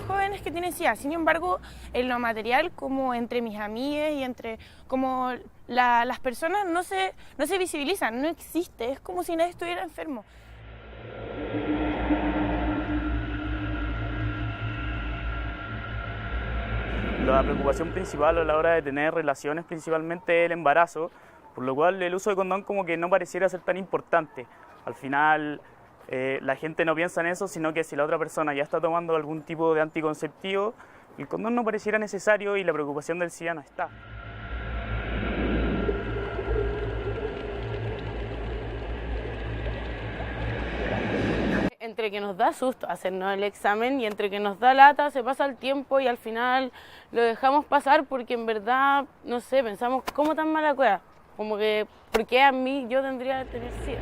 jóvenes que tienen SIDA. Sin embargo, en lo material, como entre mis amigas y entre como las personas, no se visibilizan, no existe. Es como si nadie estuviera enfermo. La preocupación principal a la hora de tener relaciones principalmente es el embarazo, por lo cual el uso de condón como que no pareciera ser tan importante. Al final la gente no piensa en eso, sino que si la otra persona ya está tomando algún tipo de anticonceptivo, el condón no pareciera necesario y la preocupación del SIDA no está. Entre que nos da susto hacernos el examen y entre que nos da lata, se pasa el tiempo y al final lo dejamos pasar porque en verdad, no sé, pensamos, ¿cómo tan mala cueva? Como que, ¿por qué a mí yo tendría que tener SIDA?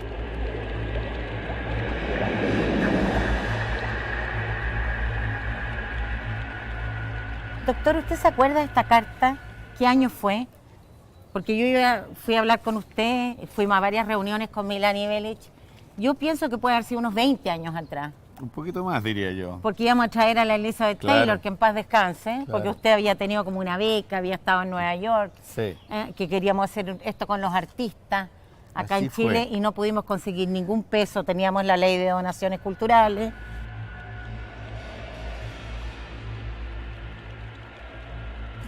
Doctor, ¿usted se acuerda de esta carta? ¿Qué año fue? Porque yo fui a hablar con usted, fuimos a varias reuniones con Melanie Belich. Yo pienso que puede haber sido unos 20 años atrás. Un poquito más, diría yo. Porque íbamos a traer a la Elizabeth Taylor, que en paz descanse, claro, porque usted había tenido como una beca, había estado en Nueva York, sí, que queríamos hacer esto con los artistas acá así en Chile fue. y no pudimos conseguir ningún peso, teníamos la ley de donaciones culturales.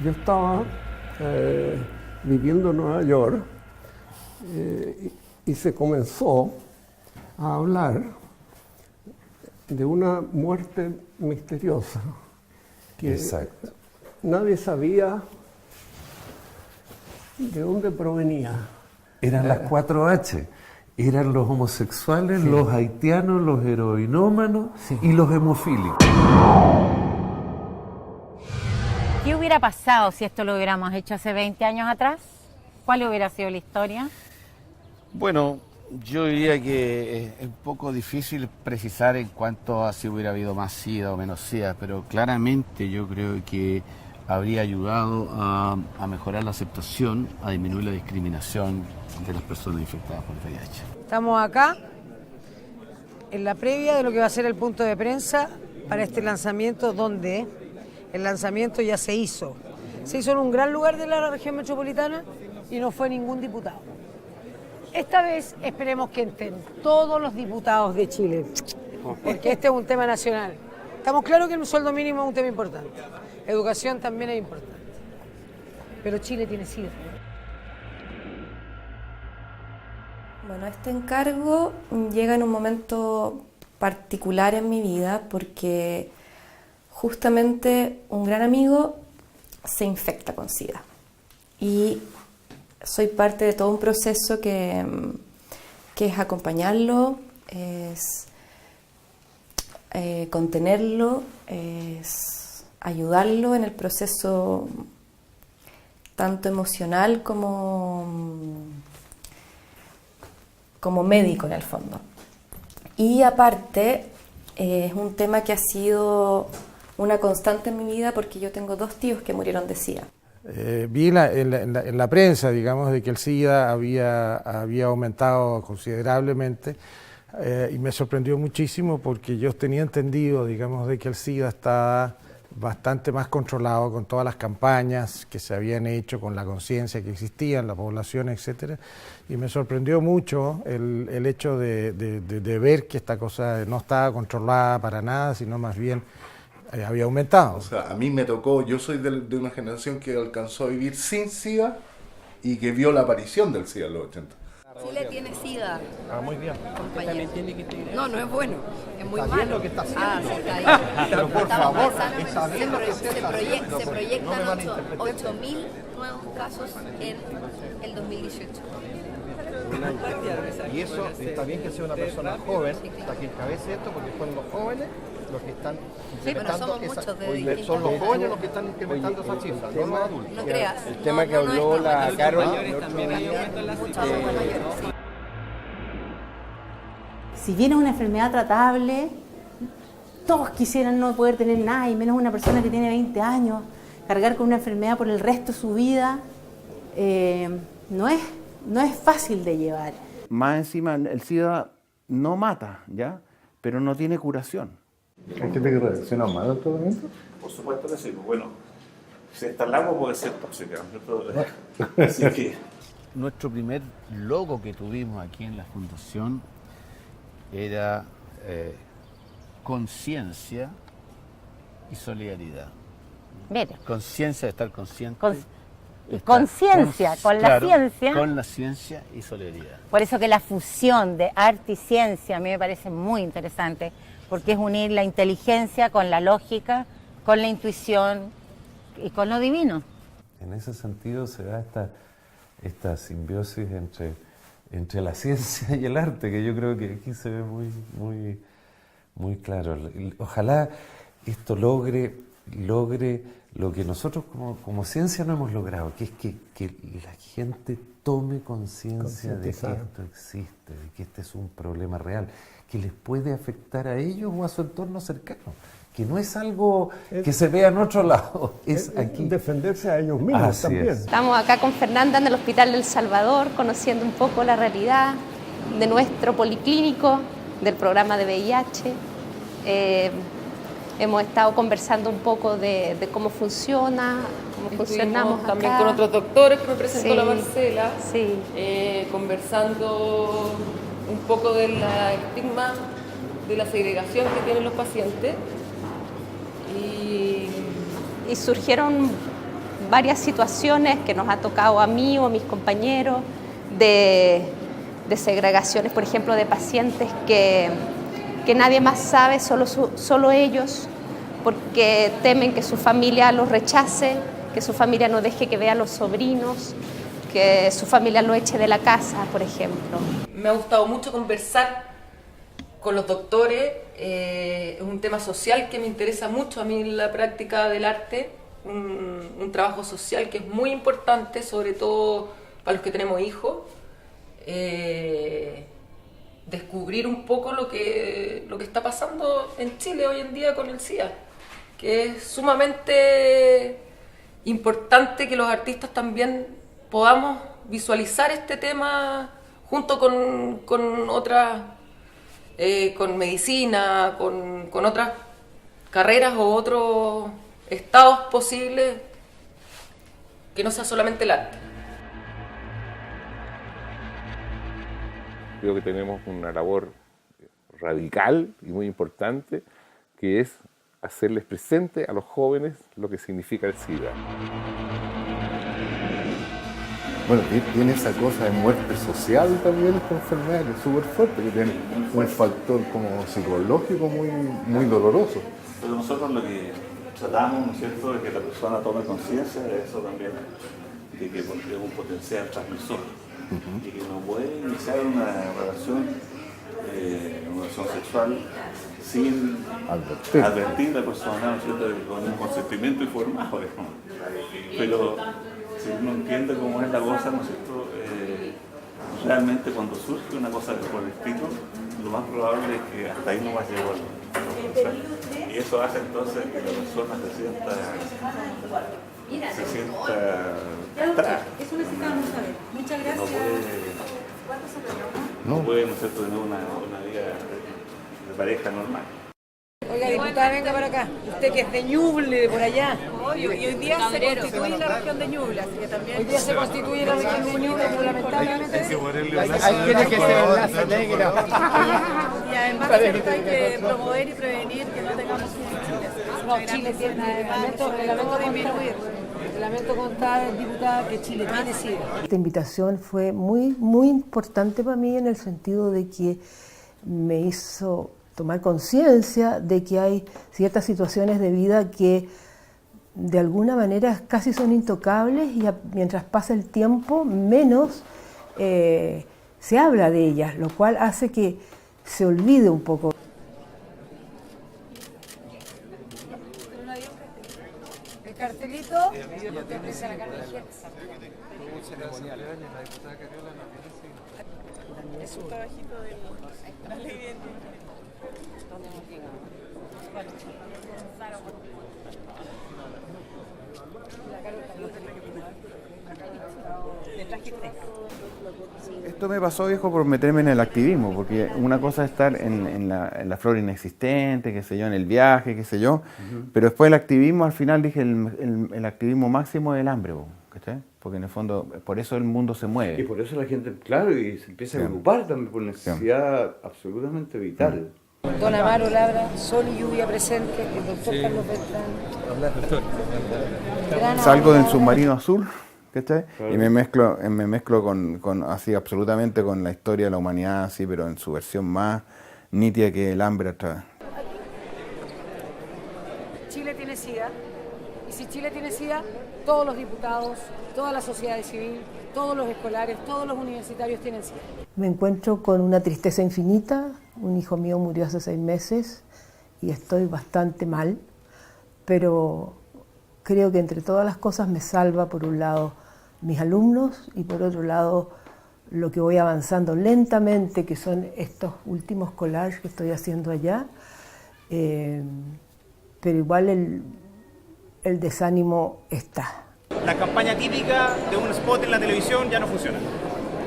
Yo estaba viviendo en Nueva York y se comenzó a hablar de una muerte misteriosa que Exacto. nadie sabía de dónde provenía. Eran las 4H. Eran los homosexuales, Sí. los haitianos, los heroinómanos Sí. y los hemofílicos. ¿Qué hubiera pasado si esto lo hubiéramos hecho hace 20 años atrás? ¿Cuál hubiera sido la historia? Bueno, yo diría que es un poco difícil precisar en cuanto a si hubiera habido más SIDA o menos SIDA, pero claramente yo creo que habría ayudado a mejorar la aceptación, a disminuir la discriminación de las personas infectadas por VIH. Estamos acá en la previa de lo que va a ser el punto de prensa para este lanzamiento, donde el lanzamiento ya se hizo. Se hizo en un gran lugar de la región metropolitana y no fue ningún diputado. Esta vez esperemos que estén todos los diputados de Chile, porque este es un tema nacional. Estamos claros que el sueldo mínimo es un tema importante. Educación también es importante. Pero Chile tiene SIDA. Bueno, este encargo llega en un momento particular en mi vida porque justamente un gran amigo se infecta con SIDA y soy parte de todo un proceso que es acompañarlo, es contenerlo, es ayudarlo en el proceso tanto emocional como médico en el fondo. Y aparte es un tema que ha sido una constante en mi vida porque yo tengo 2 tíos que murieron de SIDA. Vi en la prensa, digamos, de que el SIDA había aumentado considerablemente y me sorprendió muchísimo porque yo tenía entendido, digamos, de que el SIDA estaba bastante más controlado con todas las campañas que se habían hecho, con la conciencia que existía en la población, etcétera, y me sorprendió mucho el hecho de ver que esta cosa no estaba controlada para nada, sino más bien había aumentado. O sea, a mí me tocó, yo soy de una generación que alcanzó a vivir sin SIDA y que vio la aparición del SIDA en los 80. Chile tiene SIDA. Ah, muy bien. Compañero. No, no es bueno, es muy malo. Lo que está haciendo. Ah, sí, está bien. Pero por favor, se proyectan 8.000 nuevos casos en el 2018. Y eso está bien que sea una persona joven la que encabece esto, porque son los jóvenes los que están somos muchos de distintos son los edades. jóvenes los que están incrementando esa cifra, no los adultos. No creas. El tema que habló la Carol. Si bien es una enfermedad tratable, todos quisieran no poder tener nada, y menos una persona que tiene 20 años, cargar con una enfermedad por el resto de su vida, no es fácil de llevar. Más encima, el SIDA no mata, ¿ya? Pero no tiene curación. ¿Hay gente que reacciona mal al tratamiento? Por supuesto que sí. Bueno, si es tan largo puede ser tóxica, ¿no? Así que... Nuestro primer logo que tuvimos aquí en la Fundación era conciencia y solidaridad. Mira. Conciencia de estar consciente. Conciencia, con la ciencia. Con la ciencia y solidaridad. Por eso que la fusión de arte y ciencia a mí me parece muy interesante, porque es unir la inteligencia con la lógica, con la intuición y con lo divino. En ese sentido se da esta simbiosis entre la ciencia y el arte, que yo creo que aquí se ve muy claro. Ojalá esto logre lo que nosotros como ciencia no hemos logrado, que es que la gente tome conciencia de que esto existe, de que este es un problema real, que les puede afectar a ellos o a su entorno cercano, que no es algo que se vea en otro lado, es aquí. Defenderse a ellos mismos. Así también. es. Estamos acá con Fernanda en el Hospital del Salvador, conociendo un poco la realidad de nuestro policlínico, del programa de VIH. Hemos estado conversando un poco de cómo funciona, cómo funcionamos acá. También con otros doctores que me presentó la Marcela, conversando un poco del estigma, de la segregación que tienen los pacientes. Y surgieron varias situaciones que nos ha tocado a mí o a mis compañeros de segregaciones, por ejemplo, de pacientes que nadie más sabe, solo ellos, porque temen que su familia los rechace, que su familia no deje que vea a los sobrinos, que su familia lo eche de la casa, por ejemplo. Me ha gustado mucho conversar con los doctores, es un tema social que me interesa mucho a mí, la práctica del arte, un trabajo social que es muy importante, sobre todo para los que tenemos hijos. Descubrir un poco lo que está pasando en Chile hoy en día con el SIDA, que es sumamente importante que los artistas también podamos visualizar este tema junto con otras, con medicina, con otras carreras o otros estados posibles que no sea solamente el arte. Creo que tenemos una labor radical y muy importante, que es hacerles presente a los jóvenes lo que significa el SIDA. Bueno, tiene esa cosa de muerte social también esta enfermedad, que es súper fuerte, que tiene un factor como psicológico muy doloroso. Pero nosotros lo que tratamos, ¿no es cierto?, de que la persona tome conciencia de eso también, de que es un potencial transmisor. Y que no puede iniciar una relación sexual sin advertir a la persona, ¿no es cierto?, con un consentimiento informado. Pero si uno entiende cómo es la cosa, ¿no es cierto?, realmente cuando surge una cosa por el estilo, lo más probable es que hasta ahí no va a llegar. Y eso hace entonces que la persona se sienta atrás. Eso necesitábamos saber. Muchas gracias. No puede, ¿no es cierto?, tener una vida de pareja normal. Oiga, diputada, venga para acá. Usted que es de Ñuble, por allá. Y hoy día se constituye la región de Ñuble, así que también... Hoy día se constituye la región de Ñuble, pero lamentablemente... Hay que ser enlace negro. Y además hay que promover y prevenir que no tengamos un No, Chile tiene... Lamento contar, diputada, que Chile tiene SIDA. Esta invitación fue muy importante para mí en el sentido de que me hizo tomar conciencia de que hay ciertas situaciones de vida que de alguna manera casi son intocables y mientras pasa el tiempo menos se habla de ellas, lo cual hace que se olvide un poco. El cartelito. Es un trabajito de la ley de... Le traje 3. Esto me pasó, viejo, por meterme en el activismo, porque una cosa es estar en la flora inexistente, qué sé yo, en el viaje, qué sé yo, pero después el activismo, al final dije, el activismo máximo es el hambre, ¿cachai? Porque en el fondo, por eso el mundo se mueve. Y por eso la gente, claro, y se empieza a agrupar también por necesidad absolutamente vital. Don Amaro Labra, sol y lluvia presente, el doctor Carlos Beltrán. Salgo del submarino azul, ¿cachai? Claro. Y me mezclo con así absolutamente con la historia de la humanidad, así, pero en su versión más nítida que el hambre atrás. Chile tiene SIDA, y si Chile tiene SIDA, todos los diputados, toda la sociedad civil, todos los escolares, todos los universitarios tienen SIDA. Me encuentro con una tristeza infinita. Un hijo mío murió hace 6 meses y estoy bastante mal, pero creo que entre todas las cosas me salva, por un lado, mis alumnos y por otro lado, lo que voy avanzando lentamente, que son estos últimos collages que estoy haciendo allá, pero igual el desánimo está. La campaña típica de un spot en la televisión ya no funciona.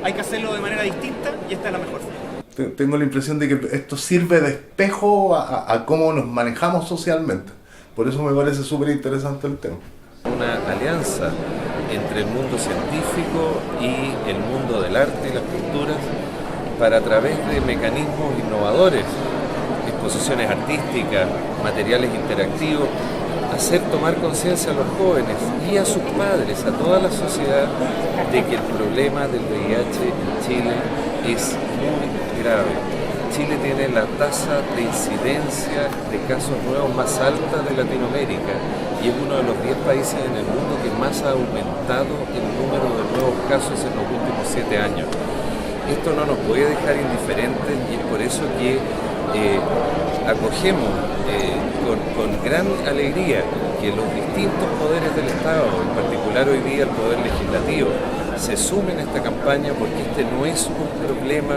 Hay que hacerlo de manera distinta y esta es la mejor forma. Tengo la impresión de que esto sirve de espejo a cómo nos manejamos socialmente. Por eso me parece súper interesante el tema. Una alianza entre el mundo científico y el mundo del arte y las culturas para, a través de mecanismos innovadores, exposiciones artísticas, materiales interactivos, hacer tomar conciencia a los jóvenes y a sus padres, a toda la sociedad, de que el problema del VIH en Chile es muy grave. Chile tiene la tasa de incidencia de casos nuevos más alta de Latinoamérica y es uno de los 10 países en el mundo que más ha aumentado el número de nuevos casos en los últimos 7 años. Esto no nos puede dejar indiferentes y es por eso que acogemos con gran alegría que los distintos poderes del Estado, en particular hoy día el Poder Legislativo, se sumen a esta campaña, porque este no es un problema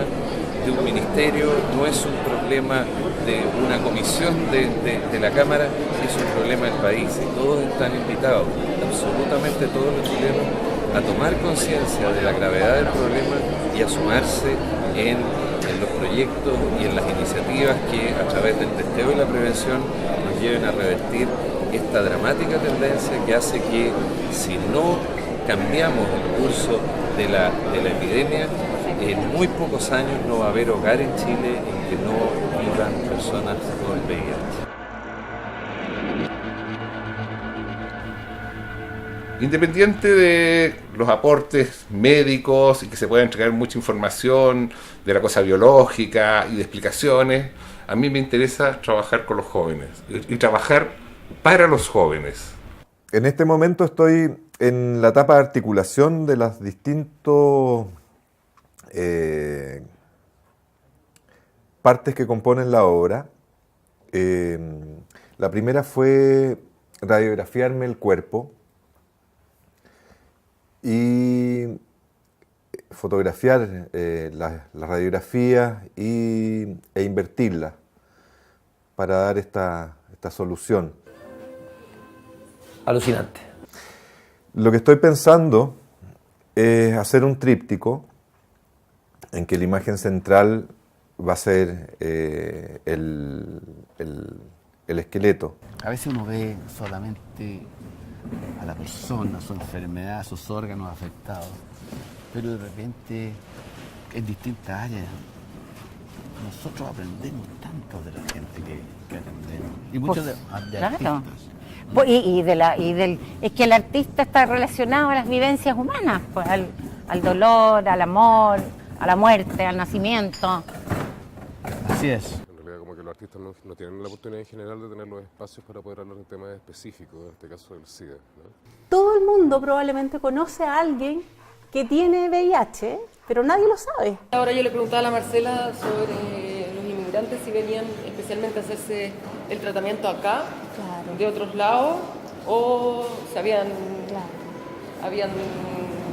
de un ministerio, no es un problema de una comisión de la Cámara, es un problema del país y todos están invitados, absolutamente todos los chilenos, a tomar conciencia de la gravedad del problema y a sumarse en los proyectos y en las iniciativas que a través del testeo y la prevención nos lleven a revertir esta dramática tendencia que hace que, si no cambiamos el curso de la epidemia, en muy pocos años no va a haber hogar en Chile en que no vivan personas con VIH. Independiente de los aportes médicos y que se pueda entregar mucha información de la cosa biológica y de explicaciones, a mí me interesa trabajar con los jóvenes y trabajar para los jóvenes. En este momento estoy en la etapa de articulación de las distintas partes que componen la obra. La primera fue radiografiarme el cuerpo y fotografiar las radiografías e invertirlas para dar esta solución. Alucinante. Lo que estoy pensando es hacer un tríptico en que la imagen central va a ser el esqueleto. A veces uno ve solamente a la persona, su enfermedad, sus órganos afectados, pero de repente en distintas áreas nosotros aprendemos tanto de la gente que atendemos y muchos de claro. artistas. Es que el artista está relacionado a las vivencias humanas, pues, al dolor, al amor, a la muerte, al nacimiento. Así es. En realidad, como que los artistas no tienen la oportunidad en general de tener los espacios para poder hablar de temas específicos, en este caso del SIDA, ¿no? Todo el mundo probablemente conoce a alguien que tiene VIH, pero nadie lo sabe. Ahora yo le preguntaba a la Marcela sobre los inmigrantes si venían especialmente a hacerse el tratamiento acá, claro, de otros lados, o se habían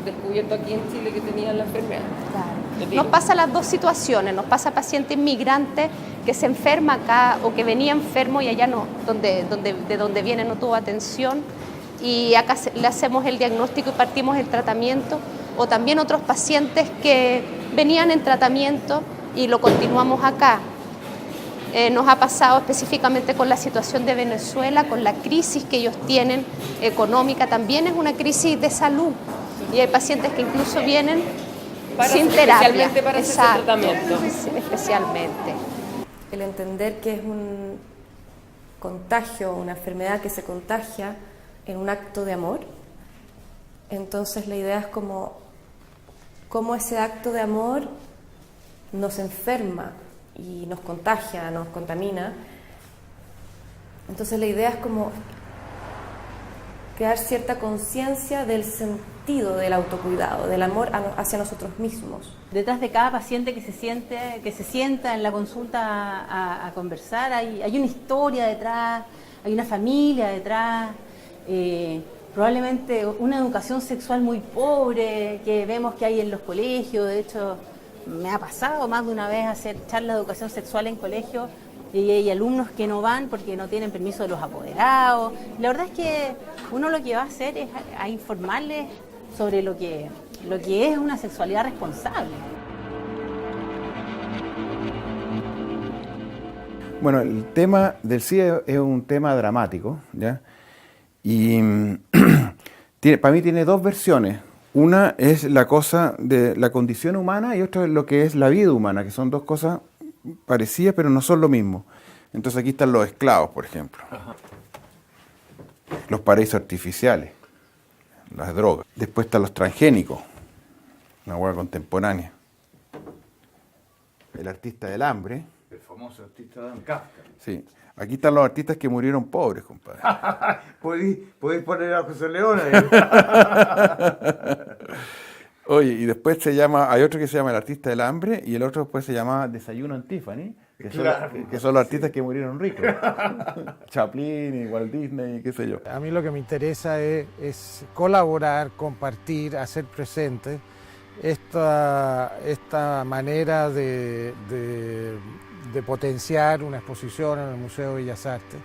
descubierto aquí en Chile que tenían la enfermedad. Claro. Nos pasa las dos situaciones, nos pasa paciente inmigrante que se enferma acá o que venía enfermo y allá no, de donde viene no tuvo atención, y acá le hacemos el diagnóstico y partimos el tratamiento, o también otros pacientes que venían en tratamiento y lo continuamos acá. Nos ha pasado específicamente con la situación de Venezuela, con la crisis que ellos tienen económica, también es una crisis de salud y hay pacientes que incluso vienen sin terapia. Especialmente para hacer ese tratamiento. Especialmente. El entender que es un contagio, una enfermedad que se contagia en un acto de amor. Entonces la idea es cómo ese acto de amor nos enferma y nos contagia, nos contamina. Entonces la idea es como crear cierta conciencia del sentido del autocuidado, del amor hacia nosotros mismos. Detrás de cada paciente que se sienta en la consulta a conversar, hay una historia detrás, hay una familia detrás, probablemente una educación sexual muy pobre que vemos que hay en los colegios. De hecho, me ha pasado más de una vez hacer charlas de educación sexual en colegios y hay alumnos que no van porque no tienen permiso de los apoderados. La verdad es que uno lo que va a hacer es a informarles sobre lo que es una sexualidad responsable. Bueno, el tema del SIDA es un tema dramático, ¿ya? Y para mí tiene dos versiones. Una es la cosa de la condición humana y otra es lo que es la vida humana, que son dos cosas parecidas pero no son lo mismo. Entonces aquí están los esclavos, por ejemplo. Los paraísos artificiales, las drogas. Después están los transgénicos, una hueá contemporánea. El artista del hambre. El famoso artista Dan Kafka. Sí. Aquí están los artistas que murieron pobres, compadre. Podéis poner a José León ahí. Oye, y después hay otro que se llama El artista del hambre y el otro después se llama Desayuno en Tiffany, que son los artistas que murieron ricos. Chaplin y Walt Disney, qué sé yo. A mí lo que me interesa es colaborar, compartir, hacer presente esta manera de potenciar una exposición en el Museo de Bellas Artes,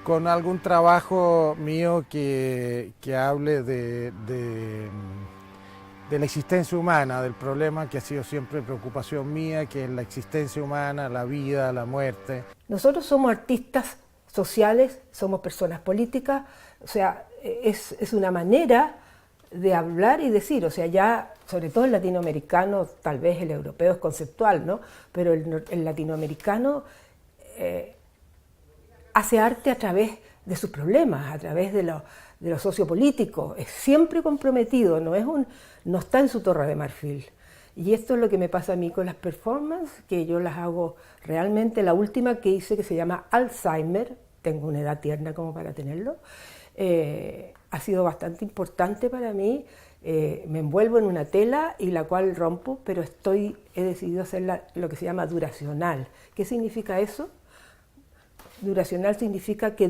con algún trabajo mío que hable de la existencia humana, del problema que ha sido siempre preocupación mía, que es la existencia humana, la vida, la muerte. Nosotros somos artistas sociales, somos personas políticas, o sea, es una manera de hablar y decir, o sea, ya, sobre todo el latinoamericano, tal vez el europeo es conceptual, ¿no? Pero el latinoamericano hace arte a través de sus problemas, a través de lo sociopolítico, es siempre comprometido, no está en su torre de marfil. Y esto es lo que me pasa a mí con las performances, que yo las hago realmente. La última que hice, que se llama Alzheimer, tengo una edad tierna como para tenerlo, ha sido bastante importante para mí. Me envuelvo en una tela y la cual rompo, pero he decidido hacerla lo que se llama duracional. ¿Qué significa eso? Duracional significa que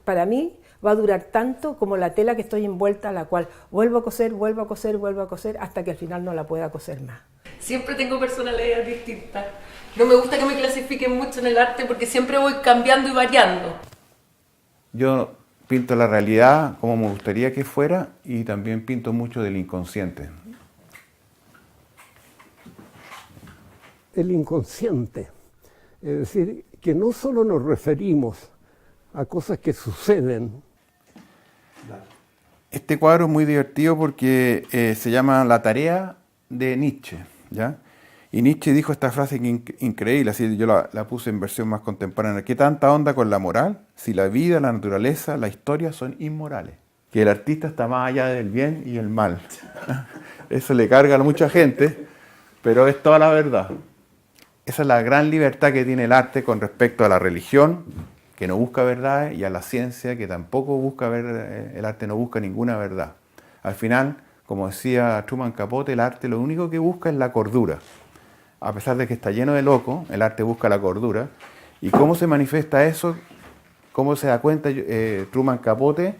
para mí va a durar tanto como la tela que estoy envuelta, a la cual vuelvo a coser, hasta que al final no la pueda coser más. Siempre tengo personalidades distintas. No me gusta que me clasifiquen mucho en el arte porque siempre voy cambiando y variando. Yo pinto la realidad como me gustaría que fuera y también pinto mucho del inconsciente. El inconsciente, es decir, que no solo nos referimos a cosas que suceden. Este cuadro es muy divertido porque se llama La tarea de Nietzsche, ¿ya? Y Nietzsche dijo esta frase increíble, así yo la puse en versión más contemporánea. ¿Qué tanta onda con la moral si la vida, la naturaleza, la historia son inmorales? Que el artista está más allá del bien y el mal. Eso le carga a mucha gente, pero es toda la verdad. Esa es la gran libertad que tiene el arte con respecto a la religión, que no busca verdades, y a la ciencia, que tampoco busca el arte no busca ninguna verdad. Al final, como decía Truman Capote, el arte lo único que busca es la cordura. A pesar de que está lleno de locos, el arte busca la cordura. ¿Y cómo se manifiesta eso? ¿Cómo se da cuenta Truman Capote?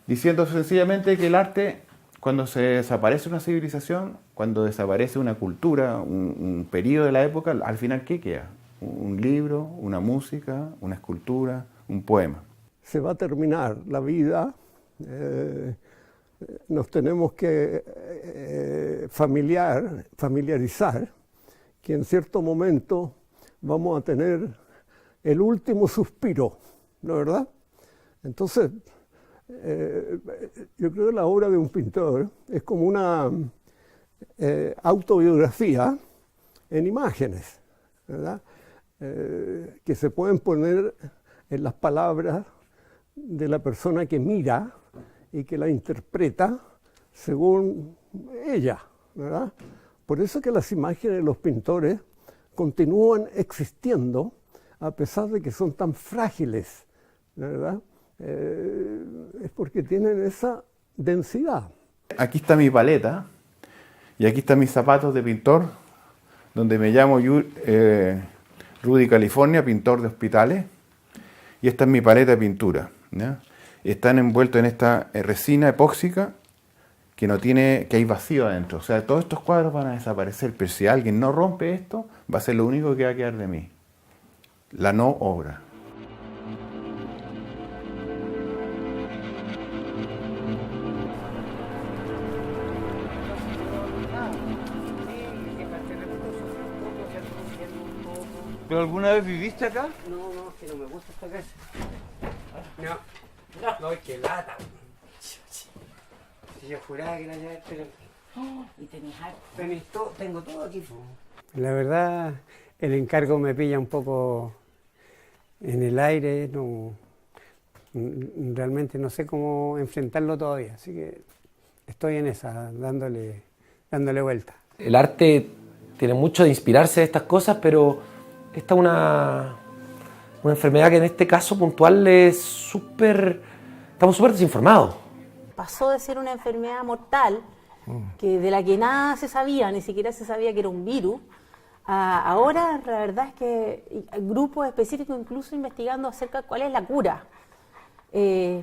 Diciendo sencillamente que el arte, cuando se desaparece una civilización, cuando desaparece una cultura, un periodo de la época, al final, ¿qué queda? Un libro, una música, una escultura, un poema. Se va a terminar la vida, nos tenemos que familiarizar que en cierto momento vamos a tener el último suspiro, ¿no es verdad? Entonces, yo creo que la obra de un pintor es como una autobiografía en imágenes, ¿verdad? Que se pueden poner en las palabras de la persona que mira y que la interpreta según ella, ¿verdad? Por eso que las imágenes de los pintores continúan existiendo a pesar de que son tan frágiles, ¿verdad? Es porque tienen esa densidad. Aquí está mi paleta y aquí están mis zapatos de pintor, donde me llamo Rudy California, pintor de hospitales, y esta es mi paleta de pintura, ¿ya? Están envueltos en esta resina epóxica que hay vacío adentro. O sea, todos estos cuadros van a desaparecer, pero si alguien no rompe esto, va a ser lo único que va a quedar de mí. La no obra. ¿Pero alguna vez viviste acá? No, que no me gusta esta casa. No, es que lata. Si yo juraba que la llave, pero... Y tenés algo. Tengo todo aquí. La verdad, el encargo me pilla un poco en el aire, realmente no sé cómo enfrentarlo todavía, así que estoy en esa, dándole vuelta. El arte tiene mucho de inspirarse de estas cosas, pero esta es una enfermedad que en este caso puntual es estamos súper desinformados. Pasó de ser una enfermedad mortal, de la que nada se sabía, ni siquiera se sabía que era un virus, ahora la verdad es que hay grupos específicos incluso investigando acerca de cuál es la cura,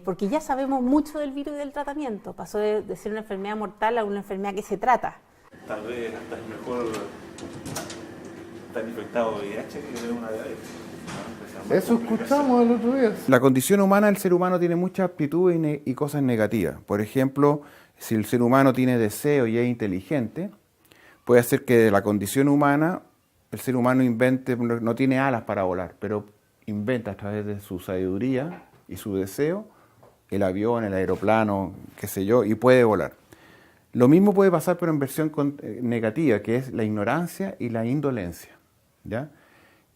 porque ya sabemos mucho del virus y del tratamiento. Pasó de ser una enfermedad mortal a una enfermedad que se trata. Tal vez hasta es mejor estar infectado de VIH que de una diabetes. Eso escuchamos el otro día. La condición humana, el ser humano tiene muchas aptitudes y cosas negativas. Por ejemplo, si el ser humano tiene deseo y es inteligente, puede hacer que de la condición humana, el ser humano invente, no tiene alas para volar, pero inventa a través de su sabiduría y su deseo el avión, el aeroplano, qué sé yo, y puede volar. Lo mismo puede pasar, pero en versión negativa, que es la ignorancia y la indolencia, ¿ya?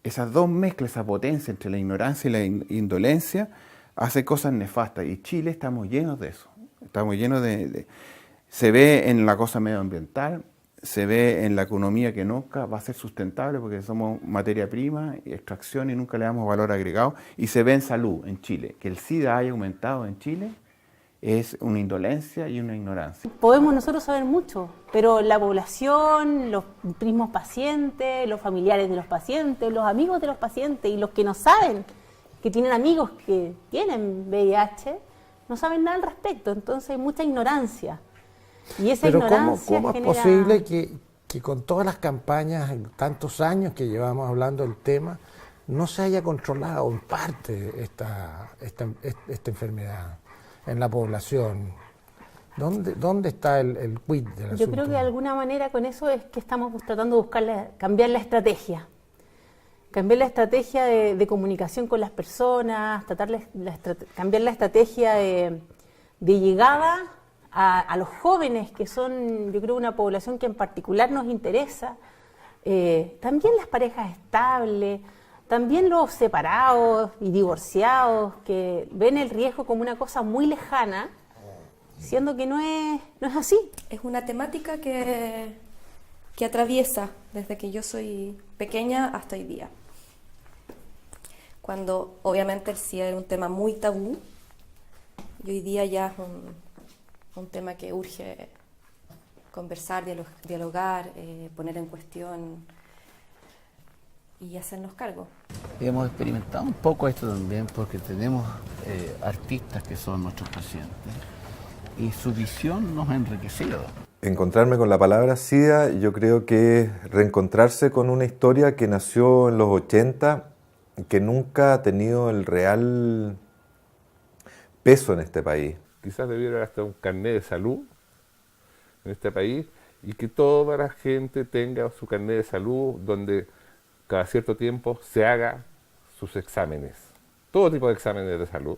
Esas dos mezclas, esa potencia entre la ignorancia y la indolencia, hace cosas nefastas. Y Chile estamos llenos de eso. Estamos llenos se ve en la cosa medioambiental, se ve en la economía que nunca va a ser sustentable porque somos materia prima, extracción y nunca le damos valor agregado. Y se ve en salud en Chile. Que el SIDA haya aumentado en Chile es una indolencia y una ignorancia. Podemos nosotros saber mucho, pero la población, los mismos pacientes, los familiares de los pacientes, los amigos de los pacientes y los que no saben, que tienen amigos que tienen VIH, no saben nada al respecto. Entonces hay mucha ignorancia. Y esa ignorancia ¿cómo es posible que con todas las campañas, en tantos años que llevamos hablando del tema, no se haya controlado en parte esta enfermedad en la población? ¿Dónde está el quid del asunto? Yo creo que de alguna manera con eso es que estamos tratando de buscar cambiar la estrategia. Cambiar la estrategia de comunicación con las personas, cambiar la estrategia de llegada a los jóvenes, que son, yo creo, una población que en particular nos interesa. También las parejas estables, también los separados y divorciados, que ven el riesgo como una cosa muy lejana, siendo que no es así. Es una temática que atraviesa desde que yo soy pequeña hasta hoy día. Cuando obviamente el SIDA era un tema muy tabú, y hoy día ya es un tema que urge conversar, dialogar, poner en cuestión y hacernos cargo. Hemos experimentado un poco esto también porque tenemos artistas que son nuestros pacientes y su visión nos ha enriquecido. Encontrarme con la palabra SIDA, yo creo que es reencontrarse con una historia que nació en los 80, que nunca ha tenido el real peso en este país. quizás debiera haber hasta un carnet de salud en este país, y que toda la gente tenga su carnet de salud donde cada cierto tiempo se haga sus exámenes, todo tipo de exámenes de salud.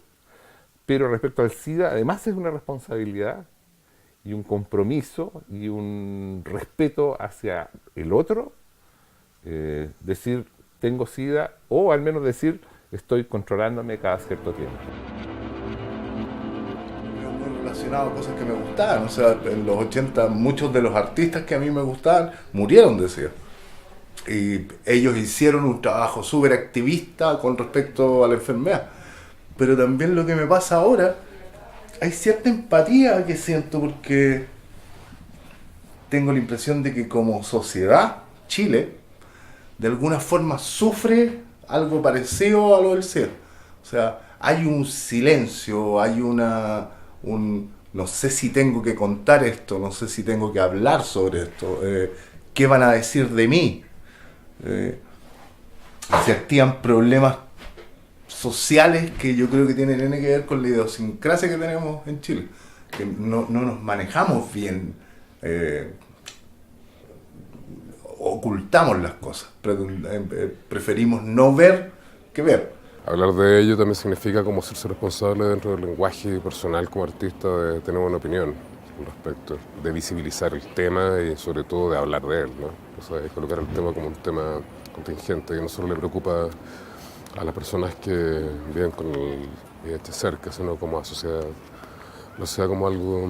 Pero respecto al SIDA, además es una responsabilidad y un compromiso y un respeto hacia el otro, decir tengo SIDA, o al menos decir estoy controlándome cada cierto tiempo. Muy relacionado a cosas que me gustaban, o sea, en los 80 muchos de los artistas que a mí me gustaban murieron de SIDA. Y ellos hicieron un trabajo súper activista con respecto a la enfermedad. Pero también lo que me pasa ahora, hay cierta empatía que siento, porque tengo la impresión de que como sociedad, Chile, de alguna forma sufre algo parecido a lo del SIDA. O sea, hay un silencio, hay no sé si tengo que contar esto, no sé si tengo que hablar sobre esto, ¿qué van a decir de mí? Se activan problemas sociales que yo creo que tienen que ver con la idiosincrasia que tenemos en Chile, que no nos manejamos bien, ocultamos las cosas, preferimos no ver que ver. Hablar de ello también significa como hacerse responsable dentro del lenguaje personal como artista de tener una opinión al respecto, de visibilizar el tema y sobre todo de hablar de él, ¿no? O sea, de colocar el tema como un tema contingente que no solo le preocupa a las personas que viven con el VIH cerca, sino como a la sociedad, no sea como algo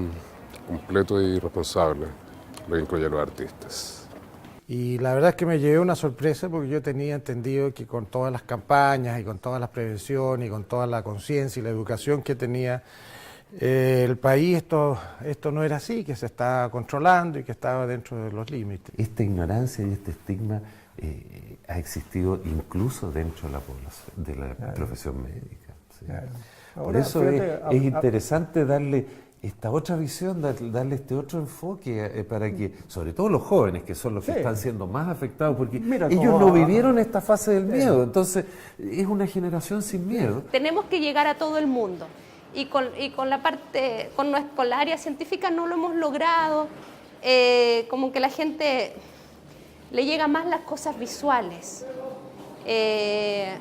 completo y responsable, lo que incluye a los artistas. Y la verdad es que me llevé una sorpresa, porque yo tenía entendido que con todas las campañas y con todas las prevenciones y con toda la conciencia y la educación que tenía el país, esto no era así, que se estaba controlando y que estaba dentro de los límites. Esta ignorancia y este estigma ha existido incluso dentro de la población, de la profesión médica. ¿Sí? Claro. Por Ahora, eso fíjate, es interesante darle esta otra visión, darle este otro enfoque para que, sobre todo los jóvenes, que son los que están siendo más afectados, porque ellos no vivieron esta fase del miedo, entonces es una generación sin miedo. Tenemos que llegar a todo el mundo, y con la parte, con la área científica no lo hemos logrado, como que la gente le llega más las cosas visuales.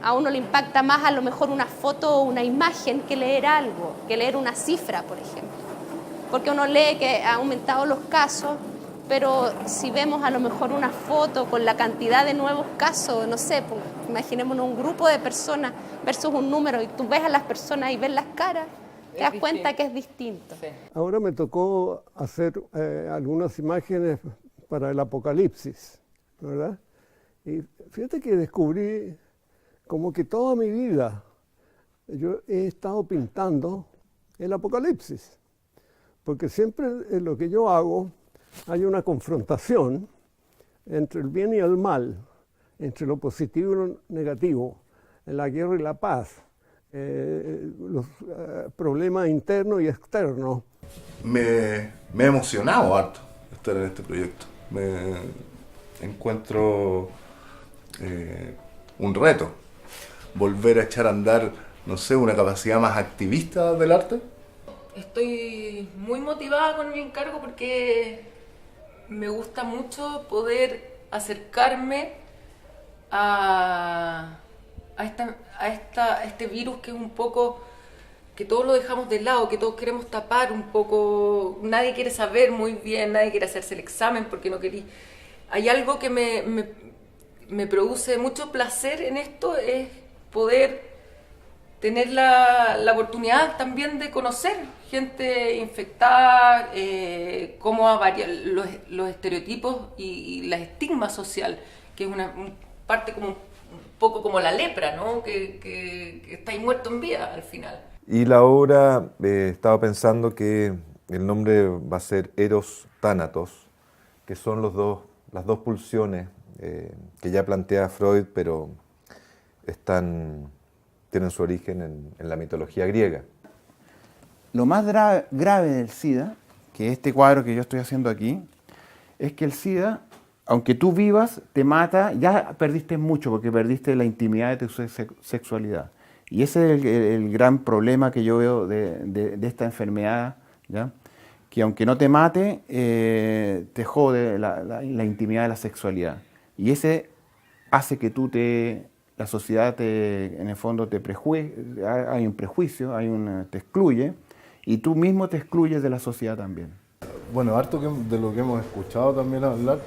A uno le impacta más a lo mejor una foto o una imagen que leer algo, que leer una cifra, por ejemplo. Porque uno lee que ha aumentado los casos, pero si vemos a lo mejor una foto con la cantidad de nuevos casos, no sé, pues, imaginémonos un grupo de personas versus un número, y tú ves a las personas y ves las caras, te das cuenta que es distinto. Ahora me tocó hacer algunas imágenes para el Apocalipsis, ¿verdad? Y fíjate que descubrí como que toda mi vida yo he estado pintando el Apocalipsis, porque siempre en lo que yo hago hay una confrontación entre el bien y el mal, entre lo positivo y lo negativo, la guerra y la paz, los problemas internos y externos. Me he emocionado harto estar en este proyecto. Me encuentro un reto, volver a echar a andar, no sé, una capacidad más activista del arte. Estoy muy motivada con mi encargo porque me gusta mucho poder acercarme a este virus que es un poco, que todos lo dejamos de lado, que todos queremos tapar un poco, nadie quiere saber muy bien, nadie quiere hacerse el examen porque no quería. Hay algo que me produce mucho placer en esto, es poder tener la oportunidad también de conocer gente infectada, cómo va a variar los estereotipos y la estigma social, que es una parte como un poco como la lepra, ¿no? Que estáis muerto en vida al final. Y la obra, estaba pensando que el nombre va a ser Eros Thanatos, que son las dos pulsiones que ya plantea Freud, pero tienen su origen en la mitología griega. Lo más grave del SIDA, que este cuadro que yo estoy haciendo aquí, es que el SIDA, aunque tú vivas, te mata, ya perdiste mucho porque perdiste la intimidad de tu sexualidad. Y ese es el gran problema que yo veo de esta enfermedad, ¿ya? Que aunque no te mate, te jode la intimidad de la sexualidad. Y ese hace que la sociedad en el fondo hay un prejuicio, te excluye, y tú mismo te excluyes de la sociedad también. Bueno, harto de lo que hemos escuchado también hablar,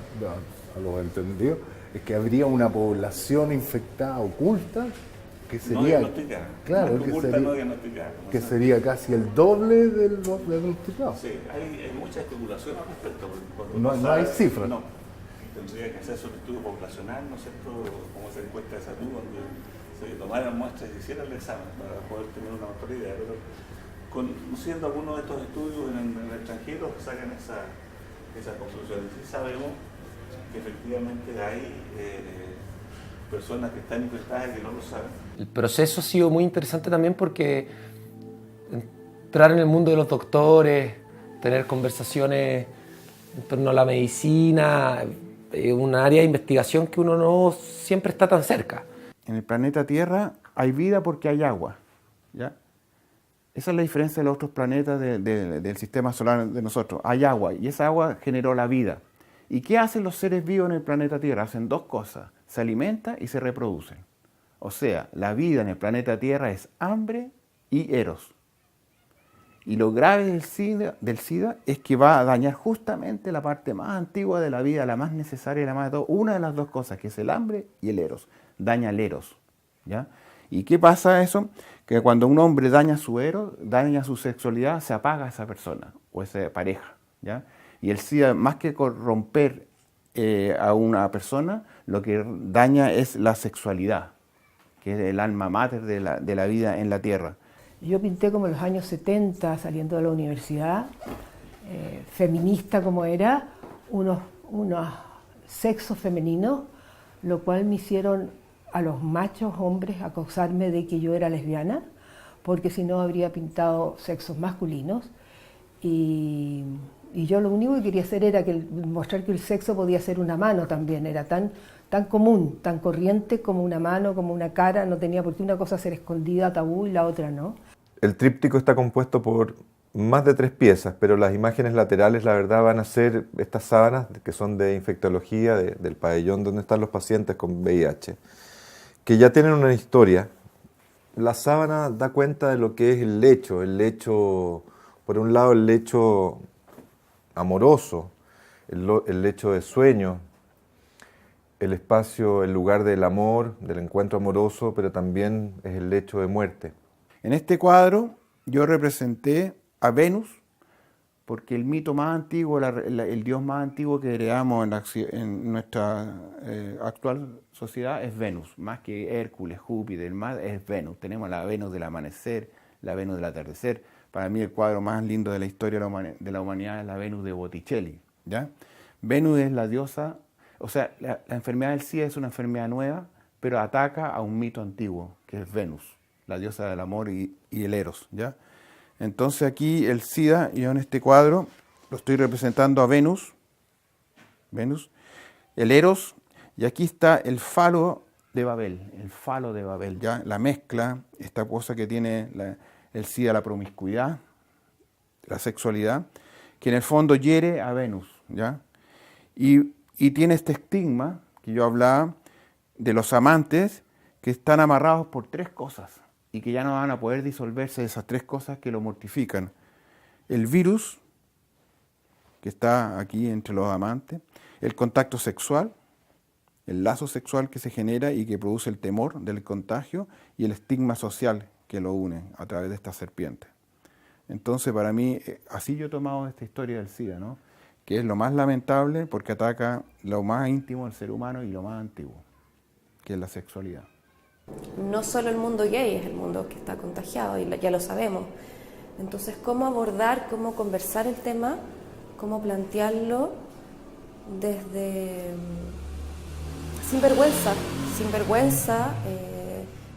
a los entendidos, es que habría una población infectada oculta que sería, no diagnosticada. claro, que sería casi el doble de los diagnosticados. Sí, hay mucha especulación al respecto. No hay cifras. No, tendría que hacerse un estudio poblacional, ¿no es cierto?, como esa encuesta de salud, donde se tomaran muestras y se hiciera el examen para poder tener una mejor idea. Pero conociendo algunos de estos estudios en el extranjero, sacan esas conclusiones. Sí sabemos que efectivamente hay personas que están infectadas y que no lo saben. El proceso ha sido muy interesante también porque entrar en el mundo de los doctores, tener conversaciones en torno a la medicina, un área de investigación que uno no siempre está tan cerca. En el planeta Tierra hay vida porque hay agua, ¿ya? Esa es la diferencia de los otros planetas del sistema solar de nosotros. Hay agua y esa agua generó la vida. ¿Y qué hacen los seres vivos en el planeta Tierra? Hacen dos cosas: se alimentan y se reproducen. O sea, la vida en el planeta Tierra es hambre y eros. Y lo grave del SIDA es que va a dañar justamente la parte más antigua de la vida, la más necesaria y la más de todo. Una de las dos cosas, que es el hambre y el eros. Daña el eros, ¿ya? ¿Y qué pasa eso? Que cuando un hombre daña su eros, daña su sexualidad, se apaga esa persona o esa pareja, ¿ya? Y el SIDA, más que corromper a una persona, lo que daña es la sexualidad, que es el alma mater de la vida en la Tierra. Yo pinté como en los años 70, saliendo de la universidad, feminista como era, unos sexos femeninos, lo cual me hicieron a los machos hombres acusarme de que yo era lesbiana, porque si no habría pintado sexos masculinos. Y yo lo único que quería hacer era mostrar que el sexo podía ser una mano también, era tan común, tan corriente como una mano, como una cara, no tenía por qué una cosa ser escondida, tabú, y la otra no. El tríptico está compuesto por más de 3 piezas, pero las imágenes laterales, la verdad, van a ser estas sábanas que son de infectología, del pabellón donde están los pacientes con VIH, que ya tienen una historia. La sábana da cuenta de lo que es el lecho, por un lado el lecho amoroso, el lecho de sueño, el espacio, el lugar del amor, del encuentro amoroso, pero también es el lecho de muerte. En este cuadro yo representé a Venus, porque el mito más antiguo, el dios más antiguo que heredamos en nuestra actual sociedad es Venus, más que Hércules, Júpiter, el mar es Venus. Tenemos la Venus del amanecer, la Venus del atardecer. Para mí el cuadro más lindo de la historia de la humanidad es la Venus de Botticelli, ¿ya? Venus es la diosa, o sea, la enfermedad del SIDA es una enfermedad nueva, pero ataca a un mito antiguo, que es Venus, la diosa del amor y el eros, ¿ya? Entonces aquí el SIDA, yo en este cuadro lo estoy representando a Venus, el eros, y aquí está el falo de Babel, ¿ya? La mezcla, esta cosa que tiene el SIDA, la promiscuidad, la sexualidad, que en el fondo hiere a Venus, ¿ya? Y tiene este estigma que yo hablaba de los amantes que están amarrados por 3 cosas y que ya no van a poder disolverse de esas 3 cosas que lo mortifican. El virus, que está aquí entre los amantes, el contacto sexual, el lazo sexual que se genera y que produce el temor del contagio, y el estigma social que lo une a través de esta serpiente. Entonces, para mí, así yo he tomado esta historia del SIDA, ¿no? Que es lo más lamentable porque ataca lo más íntimo del ser humano y lo más antiguo, que es la sexualidad. No solo el mundo gay es el mundo que está contagiado, y ya lo sabemos. Entonces, ¿cómo abordar, cómo conversar el tema, cómo plantearlo desde sin vergüenza,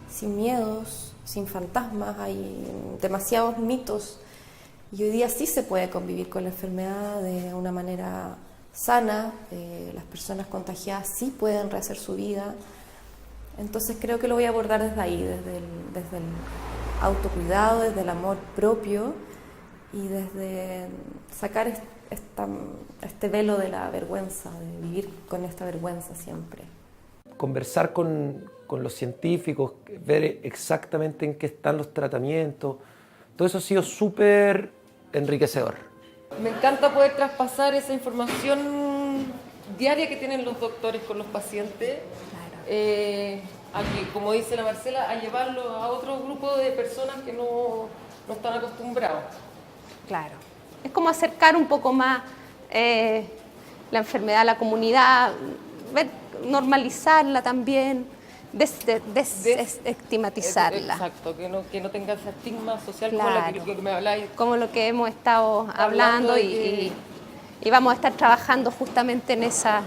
sin miedos, sin fantasmas? Hay demasiados mitos y hoy día sí se puede convivir con la enfermedad de una manera sana. Las personas contagiadas sí pueden rehacer su vida. Entonces creo que lo voy a abordar desde ahí, desde el autocuidado, desde el amor propio y desde sacar este velo de la vergüenza, de vivir con esta vergüenza siempre. Conversar con los científicos, ver exactamente en qué están los tratamientos, todo eso ha sido súper enriquecedor. Me encanta poder traspasar esa información diaria que tienen los doctores con los pacientes, como dice la Marcela, a llevarlo a otro grupo de personas que no están acostumbrados. Claro. Es como acercar un poco más la enfermedad a la comunidad, normalizarla también, desestigmatizarla. Exacto, que no tenga ese estigma social, Claro. como lo que me habláis. Como lo que hemos estado hablando y vamos a estar trabajando justamente en esa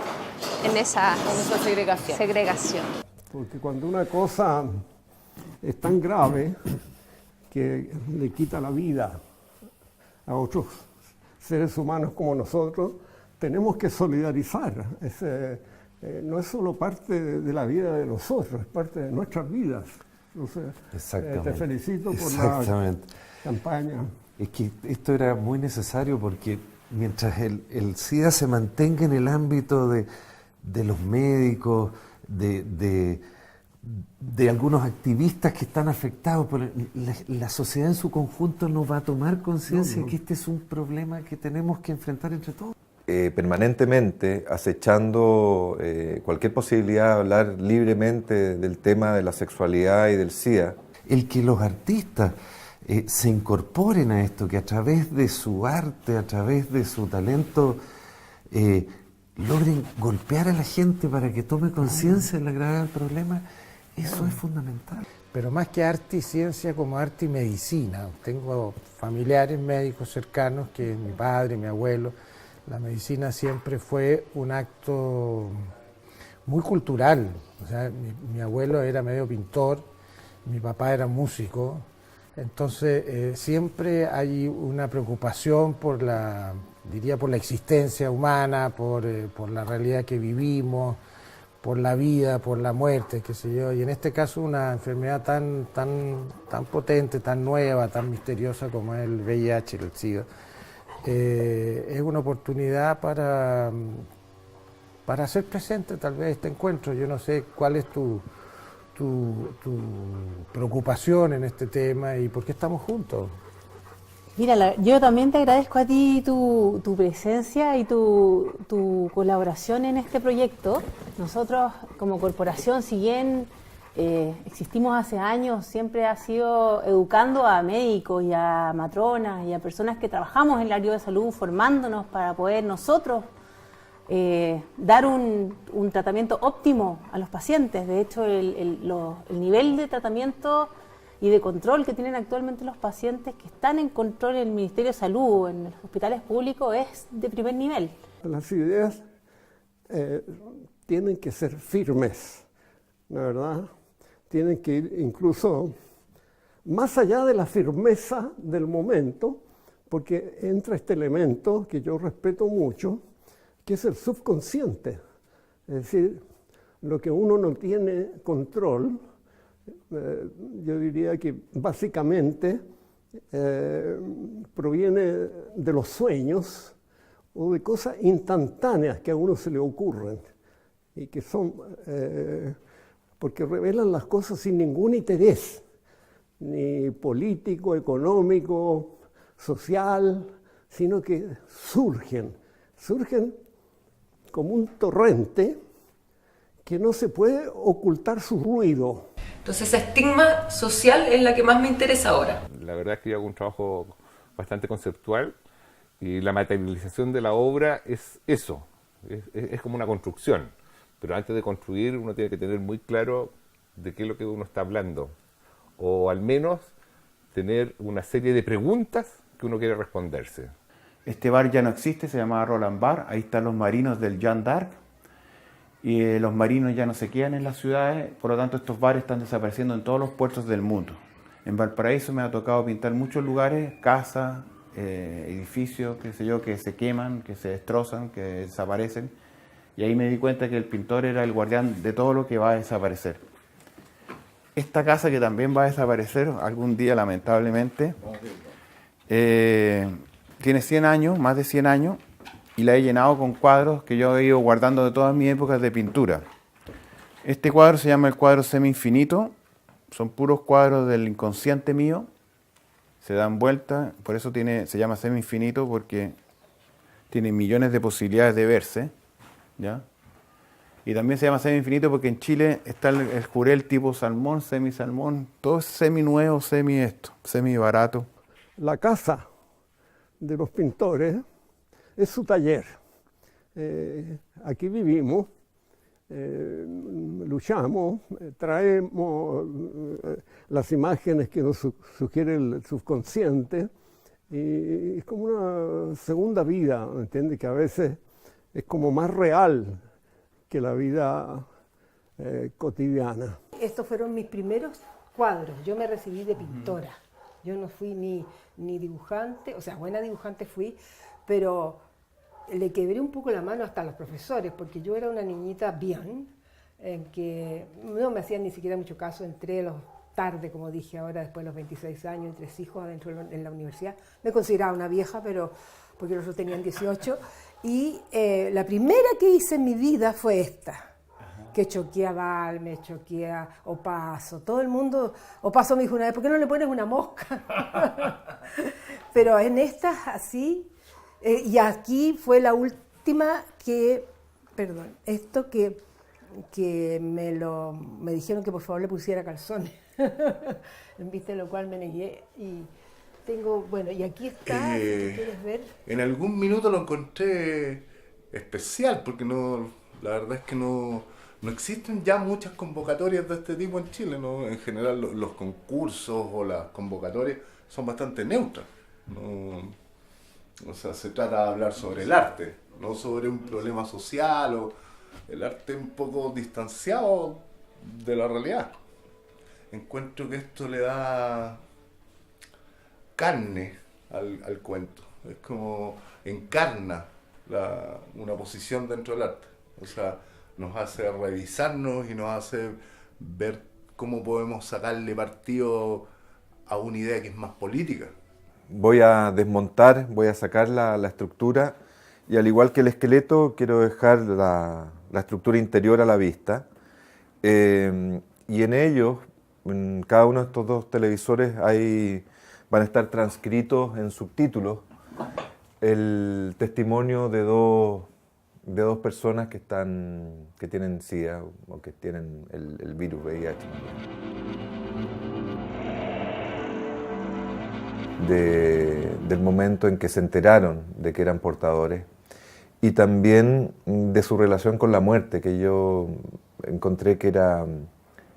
segregación. Porque cuando una cosa es tan grave que le quita la vida a otros seres humanos como nosotros, tenemos que solidarizar. No es solo parte de la vida de nosotros, es parte de nuestras vidas. Entonces, te felicito por la campaña. Es que esto era muy necesario porque mientras el SIDA se mantenga en el ámbito de los médicos, de algunos activistas que están afectados, la sociedad en su conjunto no va a tomar conciencia que este es un problema que tenemos que enfrentar entre todos. Permanentemente acechando cualquier posibilidad de hablar libremente del tema de la sexualidad y del SIDA. El que los artistas se incorporen a esto, que a través de su arte, a través de su talento, logren golpear a la gente para que tome conciencia de la gravedad del problema, eso es fundamental. Pero más que arte y ciencia, como arte y medicina. Tengo familiares médicos cercanos, que mi padre, mi abuelo. La medicina siempre fue un acto muy cultural. O sea, mi abuelo era medio pintor, mi papá era músico. Entonces siempre hay una preocupación por la existencia humana, por la realidad que vivimos, por la vida, por la muerte, qué sé yo. Y en este caso una enfermedad tan potente, tan nueva, tan misteriosa como es el VIH, el SIDA, es una oportunidad para hacer presente tal vez este encuentro. Yo no sé cuál es tu preocupación en este tema y por qué estamos juntos. Mira, yo también te agradezco a ti tu presencia y tu colaboración en este proyecto. Nosotros como corporación, si bien existimos hace años, siempre ha sido educando a médicos y a matronas y a personas que trabajamos en el área de salud, formándonos para poder nosotros dar un tratamiento óptimo a los pacientes. De hecho, el nivel de tratamiento y de control que tienen actualmente los pacientes que están en control en el Ministerio de Salud, en los hospitales públicos, es de primer nivel. Las ideas tienen que ser firmes, la verdad. Tienen que ir incluso más allá de la firmeza del momento, porque entra este elemento que yo respeto mucho, que es el subconsciente. Es decir, lo que uno no tiene control, yo diría que básicamente proviene de los sueños o de cosas instantáneas que a uno se le ocurren y que son, porque revelan las cosas sin ningún interés, ni político, económico, social, sino que surgen como un torrente que no se puede ocultar su ruido. Entonces ese estigma social es la que más me interesa ahora. La verdad es que yo hago un trabajo bastante conceptual y la materialización de la obra es eso, es como una construcción. Pero antes de construir uno tiene que tener muy claro de qué es lo que uno está hablando, o al menos tener una serie de preguntas que uno quiere responderse. Este bar ya no existe, se llamaba Roland Bar, ahí están los marinos del Jeanne d'Arc, y los marinos ya no se quedan en las ciudades, por lo tanto estos bares están desapareciendo en todos los puertos del mundo. En Valparaíso me ha tocado pintar muchos lugares, casas, edificios, qué sé yo, que se queman, que se destrozan, que desaparecen, y ahí me di cuenta que el pintor era el guardián de todo lo que va a desaparecer. esta casa que también va a desaparecer algún día, lamentablemente, tiene 100 años, más de 100 años, y la he llenado con cuadros que yo he ido guardando de todas mis épocas de pintura. Este cuadro se llama el cuadro semi-infinito, son puros cuadros del inconsciente mío, se dan vueltas, por eso se llama semi-infinito, porque tiene millones de posibilidades de verse, ¿ya? Y también se llama semi-infinito porque en Chile está el jurel tipo salmón, semi-salmón, todo es semi-nuevo, semi-barato. La casa de los pintores es su taller. Aquí vivimos, luchamos, traemos las imágenes que nos sugiere el subconsciente y es como una segunda vida, ¿me entiendes? Que a veces es como más real que la vida cotidiana. Estos fueron mis primeros cuadros. Yo me recibí de pintora. Yo no fui ni dibujante, o sea, buena dibujante fui, pero le quebré un poco la mano hasta a los profesores, porque yo era una niñita bien, en que no me hacían ni siquiera mucho caso, entré tarde, como dije ahora, después de los 26 años, 3 hijos adentro en la universidad. Me consideraba una vieja, pero porque los otros tenían 18. Y la primera que hice en mi vida fue esta, que choqué a Balmes, choqué a Opaso. Todo el mundo, Opaso me dijo una vez, ¿por qué no le pones una mosca? Pero en estas así, y aquí fue la última que, perdón, esto que me dijeron que por favor le pusiera calzones, ¿viste? Lo cual me negué y... bueno, y aquí está, si tú quieres ver. En algún minuto lo encontré especial, porque la verdad es que no existen ya muchas convocatorias de este tipo en Chile, ¿no? En general los concursos o las convocatorias son bastante neutras, ¿no? O sea, se trata de hablar sobre el arte, no sobre un problema social o el arte un poco distanciado de la realidad. Encuentro que esto le da carne al cuento, es como encarna una posición dentro del arte, o sea, nos hace revisarnos y nos hace ver cómo podemos sacarle partido a una idea que es más política. Voy a desmontar, voy a sacar la estructura y al igual que el esqueleto quiero dejar la estructura interior a la vista y en ellos, en cada uno de estos 2 televisores van a estar transcritos en subtítulos el testimonio de dos personas que tienen SIDA o que tienen el virus VIH. Del momento en que se enteraron de que eran portadores y también de su relación con la muerte, que yo encontré que era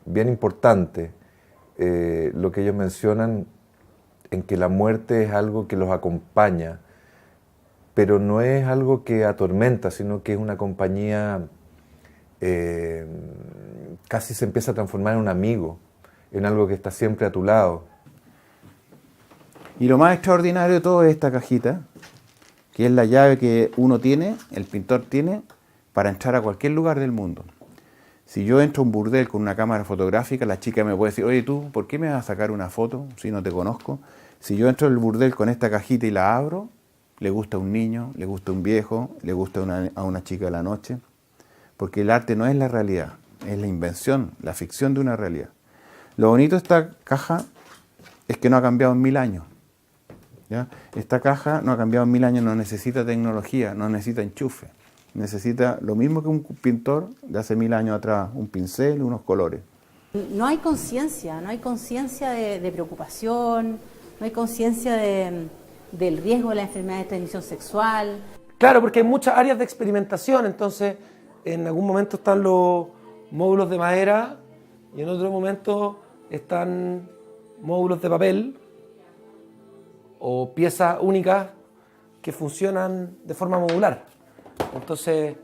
bien importante lo que ellos mencionan, en que la muerte es algo que los acompaña, pero no es algo que atormenta, sino que es una compañía, casi se empieza a transformar en un amigo, en algo que está siempre a tu lado. Y lo más extraordinario de todo es esta cajita, que es la llave que uno tiene, el pintor tiene, para entrar a cualquier lugar del mundo. Si yo entro a un burdel con una cámara fotográfica, la chica me puede decir, oye tú, ¿por qué me vas a sacar una foto si no te conozco? Si yo entro al burdel con esta cajita y la abro, le gusta a un niño, le gusta a un viejo, le gusta a una chica de la noche, porque el arte no es la realidad, es la invención, la ficción de una realidad. Lo bonito de esta caja es que no ha cambiado en 1000 años. ¿Ya? Esta caja no ha cambiado en 1000 años, no necesita tecnología, no necesita enchufe. Necesita lo mismo que un pintor de hace 1000 años atrás, un pincel y unos colores. No hay conciencia de preocupación, no hay conciencia del riesgo de la enfermedad de transmisión sexual. Claro, porque hay muchas áreas de experimentación, entonces en algún momento están los módulos de madera y en otro momento están módulos de papel o piezas únicas que funcionan de forma modular. Entonces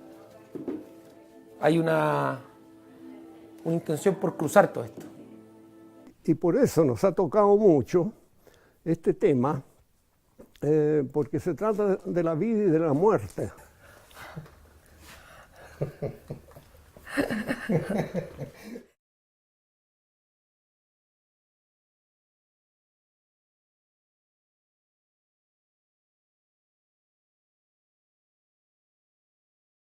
hay una intención por cruzar todo esto. Y por eso nos ha tocado mucho este tema, porque se trata de la vida y de la muerte.